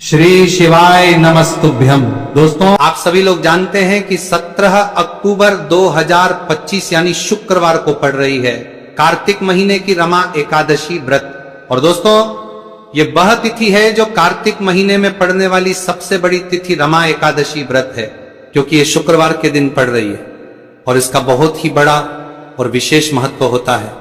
श्री शिवाय नमस्तुभ्यम। दोस्तों, आप सभी लोग जानते हैं कि 17 अक्टूबर 2025 यानी शुक्रवार को पड़ रही है कार्तिक महीने की रमा एकादशी व्रत। और दोस्तों, ये वह तिथि है जो कार्तिक महीने में पड़ने वाली सबसे बड़ी तिथि रमा एकादशी व्रत है, क्योंकि ये शुक्रवार के दिन पड़ रही है और इसका बहुत ही बड़ा और विशेष महत्व होता है।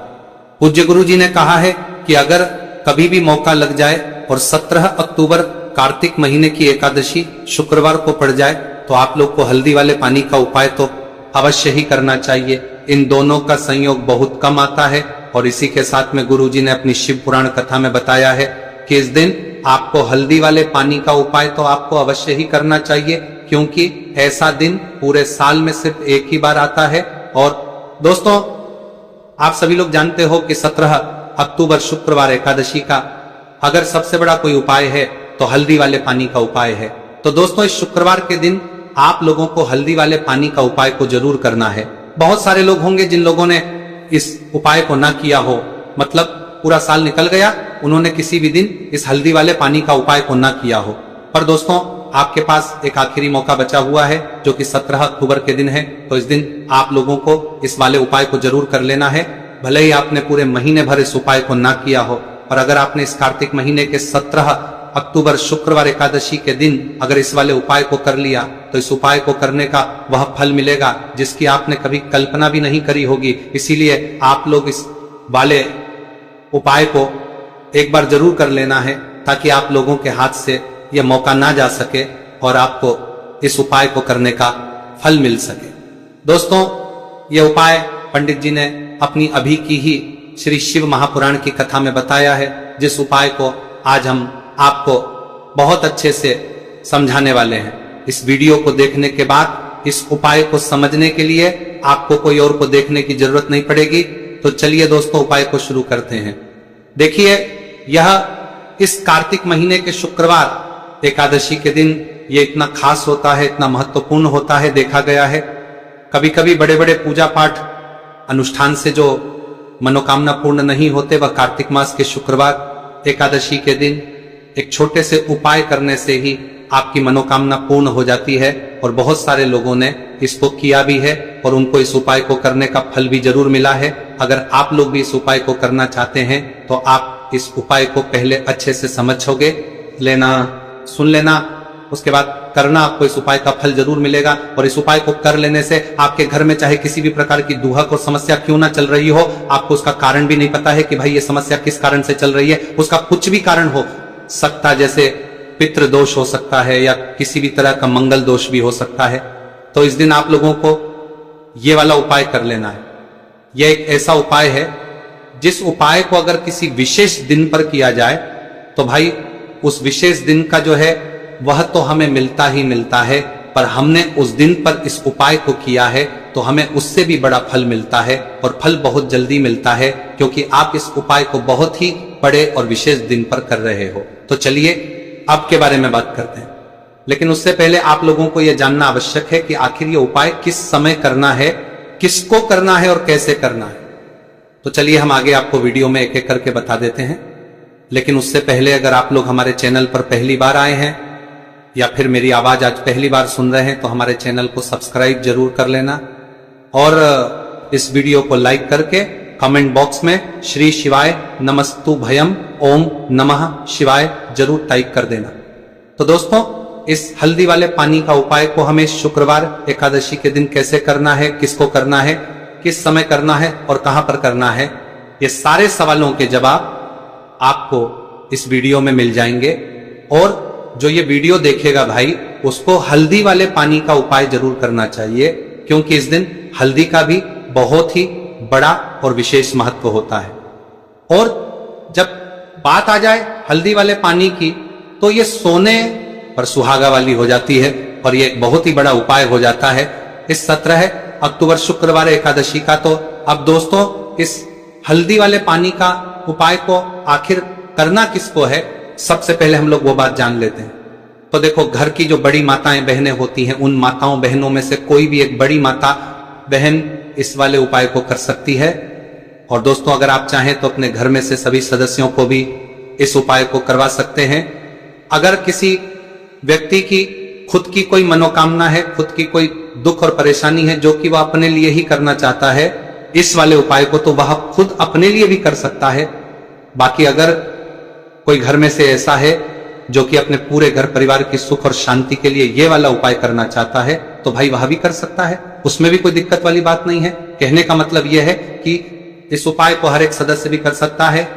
पूज्य गुरु जी ने कहा है कि अगर कभी भी मौका लग जाए और 17 अक्टूबर कार्तिक महीने की एकादशी शुक्रवार को पड़ जाए तो आप लोग को हल्दी वाले पानी का उपाय तो अवश्य ही करना चाहिए। इन दोनों का संयोग बहुत कम आता है और इसी के साथ में गुरुजी ने अपनी शिव पुराण कथा में बताया है कि इस दिन आपको हल्दी वाले पानी का उपाय तो आपको अवश्य ही करना चाहिए, क्योंकि ऐसा दिन पूरे साल में सिर्फ एक ही बार आता है। और दोस्तों, आप सभी लोग जानते हो कि 17 अक्टूबर शुक्रवार एकादशी का अगर सबसे बड़ा कोई उपाय है तो हल्दी वाले पानी का उपाय है। तो दोस्तों, इस शुक्रवार के दिन आप लोगों को हल्दी वाले पानी का उपाय को जरूर करना है। बहुत सारे लोग होंगे जिन लोगों ने इस उपाय को ना किया हो, मतलब पूरा साल निकल गया, उन्होंने किसी भी दिन इस हल्दी वाले पानी का उपाय को ना किया हो। पर दोस्तों, आपके पास एक आखिरी मौका बचा हुआ है जो कि 17 अक्टूबर के दिन है। तो इस दिन आप लोगों को इस वाले उपाय को जरूर कर लेना है। भले ही आपने पूरे महीने भर इस उपाय को ना किया हो, और अगर आपने इस कार्तिक महीने के 17 अक्टूबर शुक्रवार एकादशी के दिन अगर इस वाले उपाय को कर लिया तो इस उपाय को करने का वह फल मिलेगा जिसकी आपने कभी कल्पना भी नहीं करी होगी। इसीलिए आप लोग इस वाले उपाय को एक बार जरूर कर लेना है, ताकि आप लोगों के हाथ से यह मौका ना जा सके और आपको इस उपाय को करने का फल मिल सके। दोस्तों, यह उपाय पंडित जी ने अपनी अभी की ही श्री शिव महापुराण की कथा में बताया है, जिस उपाय को आज हम आपको बहुत अच्छे से समझाने वाले हैं। इस वीडियो को देखने के बाद इस उपाय को समझने के लिए आपको कोई और को देखने की जरूरत नहीं पड़ेगी। तो चलिए दोस्तों, उपाय को शुरू करते हैं। देखिए, यह इस कार्तिक महीने के शुक्रवार एकादशी के दिन ये इतना खास होता है, इतना महत्वपूर्ण होता है। देखा गया है कभी कभी बड़े बड़े पूजा पाठ अनुष्ठान से जो मनोकामना पूर्ण नहीं होते, वह कार्तिक मास के शुक्रवार एकादशी के दिन एक छोटे से उपाय करने से ही आपकी मनोकामना पूर्ण हो जाती है। और बहुत सारे लोगों ने इसको किया भी है और उनको इस उपाय को करने का फल भी जरूर मिला है। अगर आप लोग भी इस उपाय को करना चाहते हैं तो आप इस उपाय को पहले अच्छे से समझोगे लेना, सुन लेना, उसके बाद करना, आपको इस उपाय का फल जरूर मिलेगा। और इस उपाय को कर लेने से आपके घर में चाहे किसी भी प्रकार की दुहक और समस्या क्यों ना चल रही हो, आपको उसका कारण भी नहीं पता है कि भाई ये समस्या किस कारण से चल रही है, उसका कुछ भी कारण हो सकता, जैसे पितृ दोष हो सकता है या किसी भी तरह का मंगल दोष भी हो सकता है। तो इस दिन आप लोगों को ये वाला उपाय कर लेना है। यह एक ऐसा उपाय है जिस उपाय को अगर किसी विशेष दिन पर किया जाए तो भाई उस विशेष दिन का जो है वह तो हमें मिलता ही मिलता है, पर हमने उस दिन पर इस उपाय को किया है तो हमें उससे भी बड़ा फल मिलता है, और फल बहुत जल्दी मिलता है, क्योंकि आप इस उपाय को बहुत ही बड़े और विशेष दिन पर कर रहे हो। तो चलिए अब के बारे में बात करते हैं, लेकिन उससे पहले आप लोगों को यह जानना आवश्यक है कि आखिर ये उपाय किस समय करना है, किसको करना है और कैसे करना है। तो चलिए हम आगे आपको वीडियो में एक एक करके बता देते हैं। लेकिन उससे पहले अगर आप लोग हमारे चैनल पर पहली बार आए हैं या फिर मेरी आवाज आज पहली बार सुन रहे हैं तो हमारे चैनल को सब्सक्राइब जरूर कर लेना, और इस वीडियो को लाइक करके कमेंट बॉक्स में श्री शिवाय नमस्तुभ्यम ओम नमः शिवाय जरूर टाइप कर देना। तो दोस्तों, इस हल्दी वाले पानी का उपाय को हमें शुक्रवार एकादशी के दिन कैसे करना है, किसको करना है, किस समय करना है और कहां पर करना है, ये सारे सवालों के जवाब आपको इस वीडियो में मिल जाएंगे। और जो ये वीडियो देखेगा भाई, उसको हल्दी वाले पानी का उपाय जरूर करना चाहिए, क्योंकि इस दिन हल्दी का भी बहुत ही बड़ा और विशेष महत्व होता है। और जब बात आ जाए हल्दी वाले पानी की तो ये सोने पर सुहागा वाली हो जाती है, और ये एक बहुत ही बड़ा उपाय हो जाता है इस 17 अक्टूबर शुक्रवार एकादशी का। तो अब दोस्तों, इस हल्दी वाले पानी का उपाय को आखिर करना किसको है, सबसे पहले हम लोग वो बात जान लेते हैं। तो देखो, घर की जो बड़ी माताएं बहनें होती हैं, उन माताओं बहनों में से कोई भी एक बड़ी माता बहन इस वाले उपाय को कर सकती है। और दोस्तों, अगर आप चाहें तो अपने घर में से सभी सदस्यों को भी इस उपाय को करवा सकते हैं। अगर किसी व्यक्ति की खुद की कोई मनोकामना है, खुद की कोई दुख और परेशानी है जो कि वह अपने लिए ही करना चाहता है इस वाले उपाय को, तो वह खुद अपने लिए भी कर सकता है। बाकी अगर कोई घर में से ऐसा है जो कि अपने पूरे घर परिवार की सुख और शांति के लिए ये वाला उपाय करना चाहता है, तो भाई वह भी कर सकता है, उसमें भी कोई दिक्कत वाली बात नहीं है। कहने का मतलब यह है कि इस उपाय को हर एक सदस्य भी कर सकता है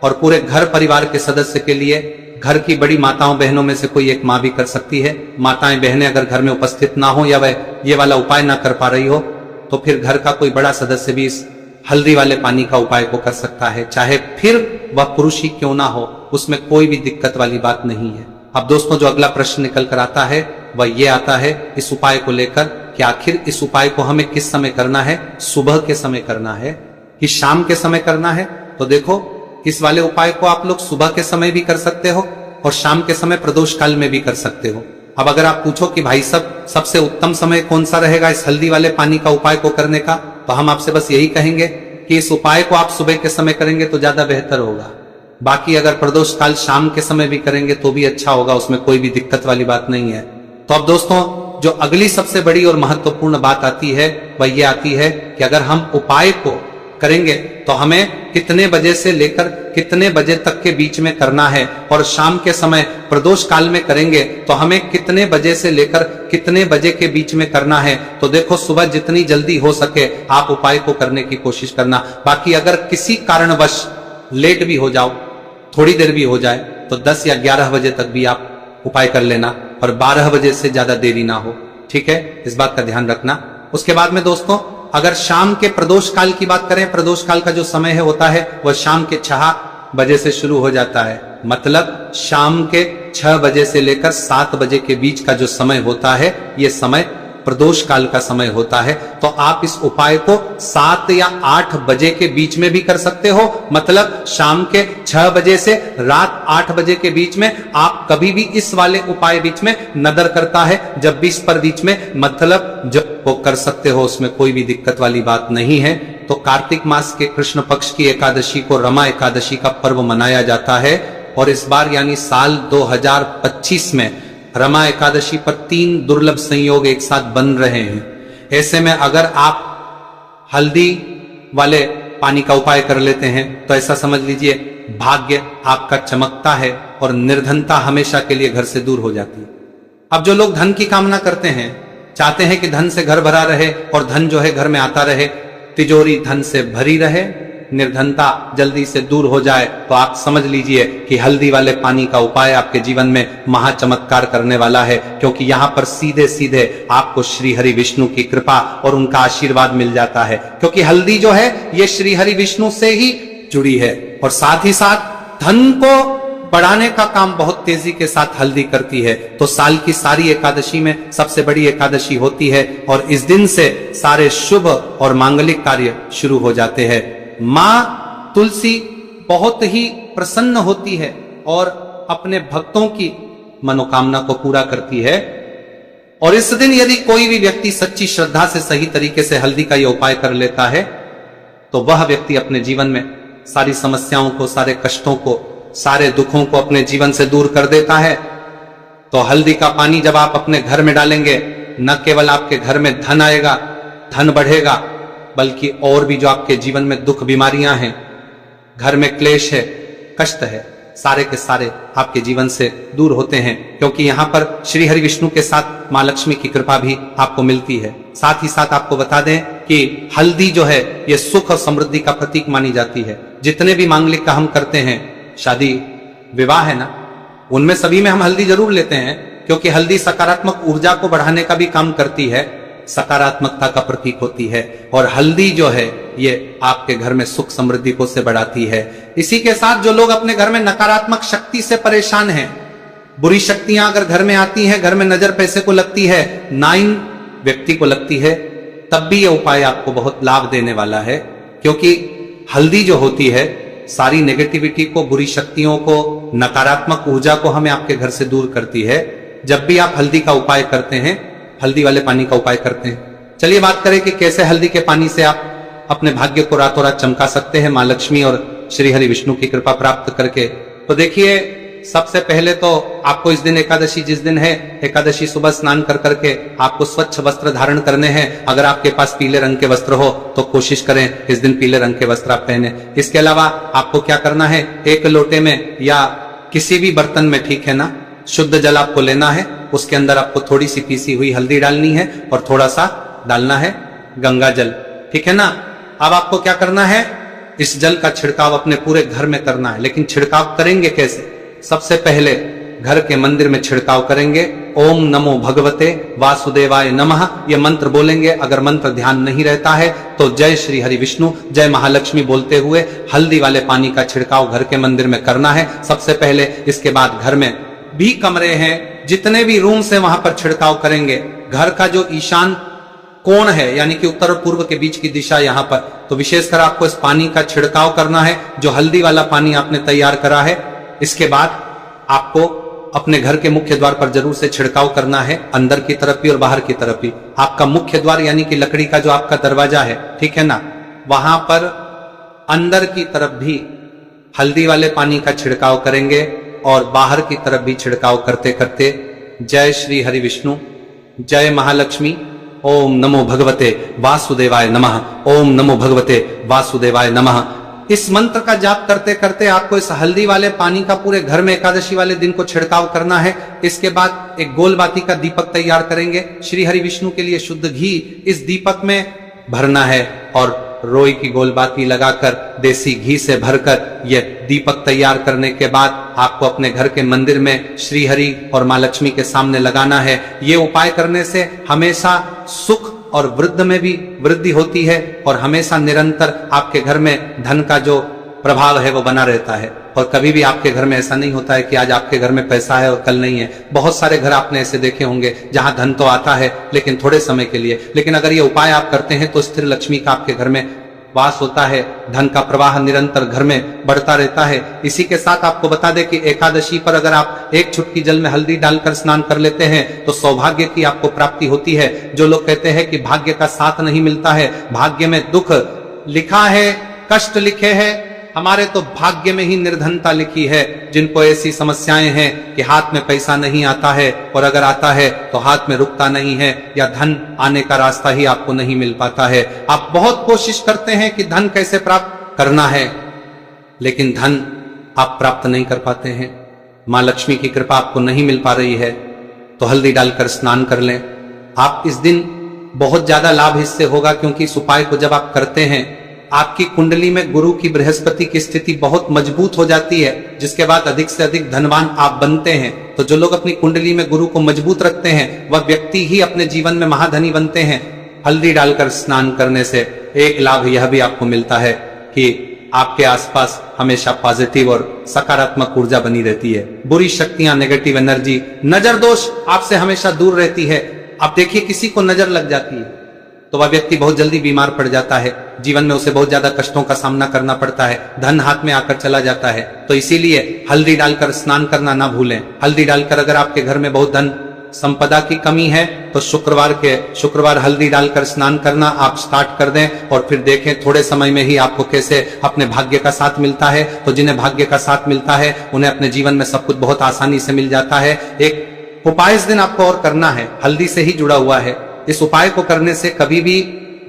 और पूरे घर परिवार के सदस्य के लिए घर की बड़ी माताओं बहनों में से कोई एक माँ भी कर सकती है। माताएं बहनें अगर घर में उपस्थित ना हो या वह ये वाला उपाय ना कर पा रही हो, तो फिर घर का कोई बड़ा सदस्य भी इस हल्दी वाले पानी का उपाय को कर सकता है, चाहे फिर वह पुरुष ही क्यों ना हो, उसमें कोई भी दिक्कत वाली बात नहीं है। अब दोस्तों, जो अगला प्रश्न निकल कर आता है वह ये आता है इस उपाय को लेकर कि आखिर इस उपाय को हमें किस समय करना है, सुबह के समय करना है कि शाम के समय करना है। तो देखो, इस वाले उपाय को आप लोग सुबह के समय भी कर सकते हो और शाम के समय प्रदोष काल में भी कर सकते हो। अब अगर आप पूछो कि भाई सबसे उत्तम समय कौन सा रहेगा इस हल्दी वाले पानी का उपाय को करने का, तो हम आपसे बस यही कहेंगे कि इस उपाय को आप सुबह के समय करेंगे तो ज्यादा बेहतर होगा। बाकी अगर प्रदोष काल शाम के समय भी करेंगे तो भी अच्छा होगा, उसमें कोई भी दिक्कत वाली बात नहीं है। तो अब दोस्तों, जो अगली सबसे बड़ी और महत्वपूर्ण बात आती है वह ये आती है कि अगर हम उपाय को करेंगे तो हमें कितने बजे से लेकर कितने बजे तक के बीच में करना है, और शाम के समय प्रदोष काल में करेंगे तो हमें कितने बजे से लेकर कितने बजे के बीच में करना है। तो देखो, सुबह जितनी जल्दी हो सके आप उपाय को करने की कोशिश करना। बाकी अगर किसी कारणवश लेट भी हो जाओ, थोड़ी देर भी हो जाए, तो 10 या 11 बजे तक भी आप उपाय कर लेना और 12 बजे से ज्यादा देरी ना हो, ठीक है, इस बात का ध्यान रखना। उसके बाद में दोस्तों, अगर शाम के प्रदोष काल की बात करें, प्रदोष काल का जो समय है होता है वह शाम के 6 बजे से शुरू हो जाता है। मतलब शाम के 6 बजे से लेकर 7 बजे के बीच का जो समय होता है, यह समय प्रदोष काल का समय होता है। तो आप इस उपाय को 7 या 8 बजे के बीच में भी कर सकते हो। मतलब शाम के 6 बजे से रात 8 बजे के बीच में आप कभी भी इस वाले उपाय बीच में नदर करता है जब भी इस पर बीच में, मतलब जब वो कर सकते हो, उसमें कोई भी दिक्कत वाली बात नहीं है। तो कार्तिक मास के कृष्ण पक्ष की एकादशी को रमा एकादशी का पर्व मनाया जाता है और इस बार यानी साल 2025 में रमा एकादशी पर 3 दुर्लभ संयोग एक साथ बन रहे हैं। ऐसे में अगर आप हल्दी वाले पानी का उपाय कर लेते हैं तो ऐसा समझ लीजिए भाग्य आपका चमकता है और निर्धनता हमेशा के लिए घर से दूर हो जाती है। अब जो लोग धन की कामना करते हैं, चाहते हैं कि धन से घर भरा रहे और धन जो है घर में आता रहे, तिजोरी धन से भरी रहे, निर्धनता जल्दी से दूर हो जाए, तो आप समझ लीजिए कि हल्दी वाले पानी का उपाय आपके जीवन में महाचमत्कार करने वाला है। क्योंकि यहाँ पर सीधे सीधे आपको श्री हरि विष्णु की कृपा और उनका आशीर्वाद मिल जाता है। क्योंकि हल्दी जो है ये श्री हरि विष्णु से ही जुड़ी है और साथ ही साथ धन को बढ़ाने का काम बहुत तेजी के साथ हल्दी करती है। तो साल की सारी एकादशी में सबसे बड़ी एकादशी होती है और इस दिन से सारे शुभ और मांगलिक कार्य शुरू हो जाते हैं। मां तुलसी बहुत ही प्रसन्न होती है और अपने भक्तों की मनोकामना को पूरा करती है। और इस दिन यदि कोई भी व्यक्ति सच्ची श्रद्धा से सही तरीके से हल्दी का यह उपाय कर लेता है तो वह व्यक्ति अपने जीवन में सारी समस्याओं को, सारे कष्टों को, सारे दुखों को अपने जीवन से दूर कर देता है। तो हल्दी का पानी जब आप अपने घर में डालेंगे, न केवल आपके घर में धन आएगा, धन बढ़ेगा, बल्कि और भी जो आपके जीवन में दुख बीमारियां हैं, घर में क्लेश है, कष्ट है, सारे के सारे आपके जीवन से दूर होते हैं। क्योंकि यहां पर श्री हरि विष्णु के साथ मां लक्ष्मी की कृपा भी आपको मिलती है। साथ ही साथ आपको बता दें कि हल्दी जो है ये सुख और समृद्धि का प्रतीक मानी जाती है। जितने भी मांगलिक का हम करते हैं, शादी विवाह है ना, उनमें सभी में हम हल्दी जरूर लेते हैं। क्योंकि हल्दी सकारात्मक ऊर्जा को बढ़ाने का भी काम करती है, सकारात्मकता का प्रतीक होती है। और हल्दी जो है ये आपके घर में सुख समृद्धि को से बढ़ाती है। इसी के साथ जो लोग अपने घर में नकारात्मक शक्ति से परेशान हैं, बुरी शक्तियां अगर घर में आती हैं, घर में नजर पैसे को लगती है, नाइन व्यक्ति को लगती है, तब भी यह उपाय आपको बहुत लाभ देने वाला है। क्योंकि हल्दी जो होती है सारी नेगेटिविटी को, बुरी शक्तियों को, नकारात्मक ऊर्जा को हमें आपके घर से दूर करती है। जब भी आप हल्दी का उपाय करते हैं, हल्दी वाले पानी का उपाय करते हैं, चलिए बात करें कि कैसे हल्दी के पानी से आप अपने भाग्य को रातों रात चमका सकते हैं मां लक्ष्मी और श्री हरि विष्णु की कृपा प्राप्त करके। तो देखिए, सबसे पहले तो आपको इस दिन एकादशी जिस दिन है, एकादशी सुबह स्नान कर करके आपको स्वच्छ वस्त्र धारण करने हैं। अगर आपके पास पीले रंग के वस्त्र हो तो कोशिश करें इस दिन पीले रंग के वस्त्र आप पहने। इसके अलावा आपको क्या करना है, एक लोटे में या किसी भी बर्तन में, ठीक है ना, शुद्ध जल आपको लेना है। उसके अंदर आपको थोड़ी सी पीसी हुई हल्दी डालनी है और थोड़ा सा डालना है गंगा जल, ठीक है ना। अब आपको क्या करना है, इस जल का छिड़काव अपने पूरे घर में करना है। लेकिन छिड़काव करेंगे कैसे? सबसे पहले घर के मंदिर में छिड़काव करेंगे। ओम नमो भगवते वासुदेवाय नमः ये मंत्र बोलेंगे। अगर मंत्र ध्यान नहीं रहता है तो जय श्री हरि विष्णु, जय महालक्ष्मी बोलते हुए हल्दी वाले पानी का छिड़काव घर के मंदिर में करना है सबसे पहले। इसके बाद घर में भी कमरे हैं, जितने भी रूम से वहां पर छिड़काव करेंगे। घर का जो ईशान कोण है, यानी कि उत्तर और पूर्व के बीच की दिशा, यहां पर तो विशेषकर आपको इस पानी का छिड़काव करना है, जो हल्दी वाला पानी आपने तैयार करा है। इसके बाद आपको अपने घर के मुख्य द्वार पर जरूर से छिड़काव करना है, अंदर की तरफ भी और बाहर की तरफ भी। आपका मुख्य द्वार यानी कि लकड़ी का जो आपका दरवाजा है, ठीक है ना, वहां पर अंदर की तरफ भी हल्दी वाले पानी का छिड़काव करेंगे और बाहर की तरफ भी छिड़काव करते करते जय श्री हरि विष्णु, जय महालक्ष्मी, ओम नमो भगवते वासुदेवाय नमः, ओम नमो भगवते वासुदेवाय नमः, इस मंत्र का जाप करते करते आपको इस हल्दी वाले पानी का पूरे घर में एकादशी वाले दिन को छिड़काव करना है। इसके बाद एक गोल बाती का दीपक तैयार करेंगे। श्री हरि विष्णु के लिए शुद्ध घी इस दीपक में भरना है और रोई की गोल बाती लगाकर देसी घी से भरकर यह दीपक तैयार करने के बाद आपको अपने घर के मंदिर में श्री हरि और मां लक्ष्मी के सामने लगाना है। ये उपाय करने से हमेशा सुख और वृद्धि में भी वृद्धि होती है और हमेशा निरंतर आपके घर में धन का जो प्रभाव है वो बना रहता है। और कभी भी आपके घर में ऐसा नहीं होता है कि आज आपके घर में पैसा है और कल नहीं है। बहुत सारे घर आपने ऐसे देखे होंगे जहां धन तो आता है लेकिन थोड़े समय के लिए, लेकिन अगर ये उपाय आप करते हैं तो स्थिर लक्ष्मी का आपके घर में वास होता है, धन का प्रवाह निरंतर घर में बढ़ता रहता है। इसी के साथ आपको बता दें कि एकादशी पर अगर आप एक चुटकी जल में हल्दी डालकर स्नान कर लेते हैं तो सौभाग्य की आपको प्राप्ति होती है। जो लोग कहते हैं कि भाग्य का साथ नहीं मिलता है, भाग्य में दुख लिखा है, कष्ट लिखे हैं, हमारे तो भाग्य में ही निर्धनता लिखी है। जिनको ऐसी समस्याएं हैं कि हाथ में पैसा नहीं आता है और अगर आता है तो हाथ में रुकता नहीं है या धन आने का रास्ता ही आपको नहीं मिल पाता है। आप बहुत कोशिश करते हैं कि धन कैसे प्राप्त करना है, लेकिन धन आप प्राप्त नहीं कर पाते हैं, मां लक्ष्मी की कृपा आपको नहीं मिल पा रही है, तो हल्दी डालकर स्नान कर लें। आप इस दिन बहुत ज्यादा लाभ इससे होगा, क्योंकि इस उपाय को जब आप करते हैं आपकी कुंडली में गुरु की बृहस्पति की स्थिति बहुत मजबूत हो जाती है, जिसके बाद अधिक से अधिक धनवान आप बनते हैं। तो जो लोग अपनी कुंडली में गुरु को मजबूत रखते हैं वह व्यक्ति ही अपने जीवन में महाधनी बनते हैं। हल्दी डालकर स्नान करने से एक लाभ यह भी आपको मिलता है कि आपके आसपास हमेशा पॉजिटिव और सकारात्मक ऊर्जा बनी रहती है। बुरी शक्तियां, नेगेटिव एनर्जी, नजर दोष आपसे हमेशा दूर रहती है। आप देखिए, किसी को नजर लग जाती है तो वह व्यक्ति बहुत जल्दी बीमार पड़ जाता है, जीवन में उसे बहुत ज्यादा कष्टों का सामना करना पड़ता है, धन हाथ में आकर चला जाता है। तो इसीलिए हल्दी डालकर स्नान करना ना भूलें। हल्दी डालकर अगर आपके घर में बहुत धन संपदा की कमी है तो शुक्रवार हल्दी डालकर स्नान करना आप स्टार्ट कर दें और फिर देखें थोड़े समय में ही आपको कैसे अपने भाग्य का साथ मिलता है। तो जिन्हें भाग्य का साथ मिलता है उन्हें अपने जीवन में सब कुछ बहुत आसानी से मिल जाता है। एक उपाय इस दिन आपको और करना है, हल्दी से ही जुड़ा हुआ है। इस उपाय को करने से कभी भी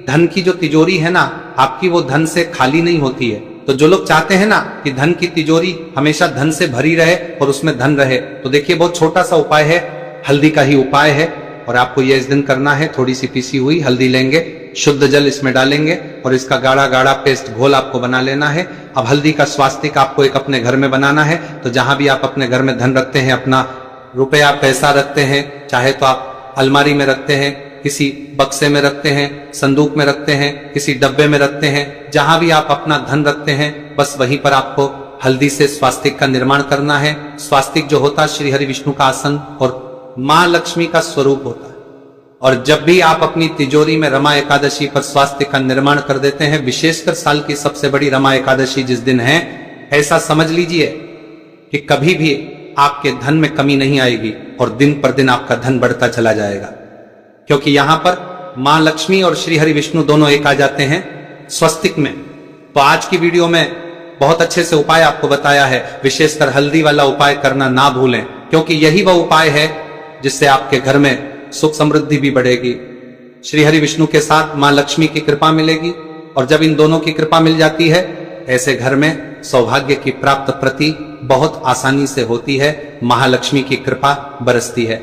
धन की जो तिजोरी है ना आपकी, वो धन से खाली नहीं होती है। तो जो लोग चाहते हैं ना कि धन की तिजोरी हमेशा धन से भरी रहे और उसमें धन रहे, तो देखिए बहुत छोटा सा उपाय है, हल्दी का ही उपाय है। और आपको यह इस दिन करना है, थोड़ी सी पीसी हुई हल्दी लेंगे, शुद्ध जल इसमें डालेंगे और इसका गाढ़ा गाढ़ा पेस्ट घोल आपको बना लेना है। अब हल्दी का स्वास्तिक आपको एक अपने घर में बनाना है। तो जहां भी आप अपने घर में धन रखते हैं, अपना रुपया पैसा रखते हैं, चाहे तो आप अलमारी में रखते हैं, किसी बक्से में रखते हैं, संदूक में रखते हैं, किसी डब्बे में रखते हैं, जहां भी आप अपना धन रखते हैं बस वहीं पर आपको हल्दी से स्वास्तिक का निर्माण करना है। स्वास्तिक जो होता है श्री हरि विष्णु का आसन और मां लक्ष्मी का स्वरूप होता है। और जब भी आप अपनी तिजोरी में रमा एकादशी पर स्वास्तिक का निर्माण कर देते हैं, विशेषकर साल की सबसे बड़ी रमा एकादशी जिस दिन है, ऐसा समझ लीजिए कि कभी भी आपके धन में कमी नहीं आएगी और दिन पर दिन आपका धन बढ़ता चला जाएगा। क्योंकि यहां पर मां लक्ष्मी और श्री हरि विष्णु दोनों एक आ जाते हैं स्वस्तिक में। तो आज की वीडियो में बहुत अच्छे से उपाय आपको बताया है। विशेषकर हल्दी वाला उपाय करना ना भूलें, क्योंकि यही वह उपाय है जिससे आपके घर में सुख समृद्धि भी बढ़ेगी, श्री हरि विष्णु के साथ मां लक्ष्मी की कृपा मिलेगी। और जब इन दोनों की कृपा मिल जाती है, ऐसे घर में सौभाग्य की प्राप्त प्रति बहुत आसानी से होती है, महालक्ष्मी की कृपा बरसती है।